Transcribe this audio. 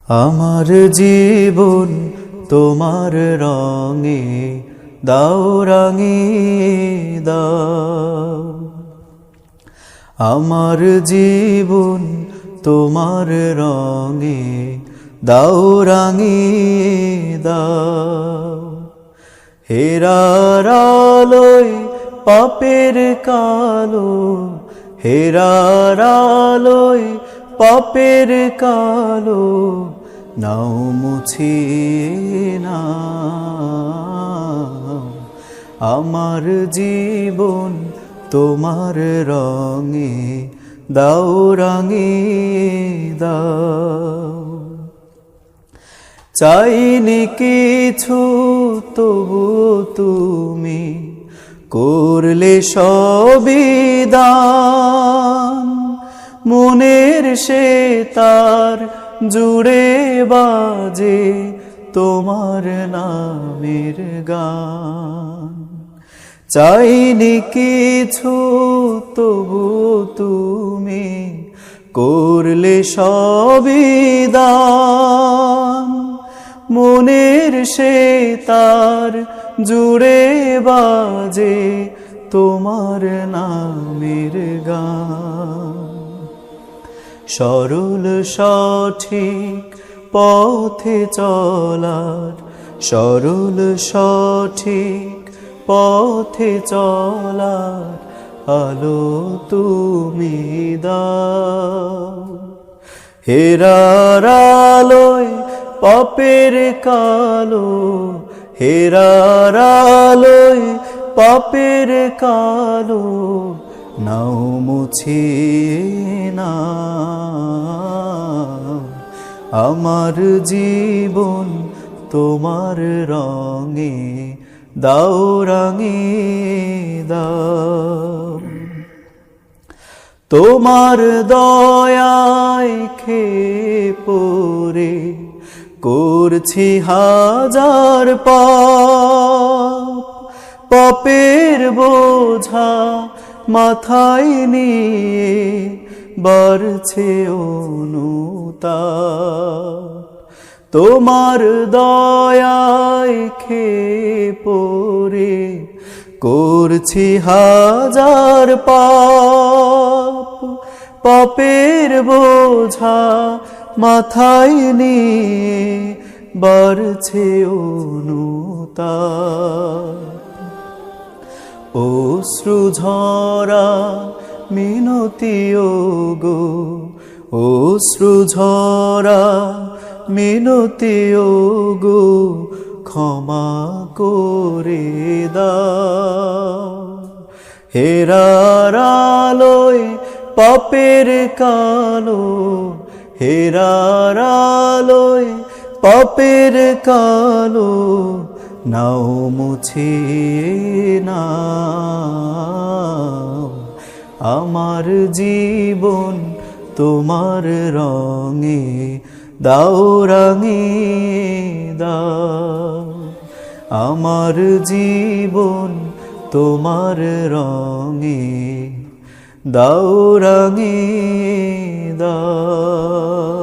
আমার জীবন তোমার রঙে দাও রাঙিয়ে দাও। আমার জীবন তোমার রঙে দাও রাঙিয়ে দাও। হেরার আলোয় পাপের কালো, হেরার আলোয় পাপের কালো নাও মুছিয়ে নাও। আমার জীবন তোমার রঙে দাও রাঙিয়ে দাও। চাইনি কিছু তবু তুমি করলে সবই দান। মনের সে তার জুড়ে বাজে তোমার নামের গান। চাইনি কিছু তবু তুমি করলে সবই দান। মনের সে তার জুড়ে বাজে তোমার নামের গান। সরল সঠিক পথে চলার, সরল সঠিক পথে চলার আলো তুমি দাও। হেরার আলোয় পাপের কালো, হেরার আলোয় পাপের কালো নাও মুছিয়ে নাও। আমার জীবন তোমার রঙে দাও রাঙিয়ে দাও। তোমার দয়ায় খেয়ে পরে করছি হাজার পাপ। পাপের বোঝা মাথায় নিয়ে বাড়ছে অনুতাপ। তোমার দয়ায় খেয়ে পরে করছি হাজার পাপ। পাপের বোঝা মাথায় নিয়ে বাড়ছে অনুতাপ। অশ্রু ঝরা মিনতি ওগো, অশ্রু ঝরা মিনতি ওগো ক্ষমা করে দাও। হেরার আলোয় পাপের কালো, হেরার আলোয় পাপের কালো নাও মুছিয়ে নাও। আমার জীবন তোমার রঙে দাও রাঙিয়ে দাও। আমার জীবন তোমার রঙে দাও রাঙিয়ে দাও।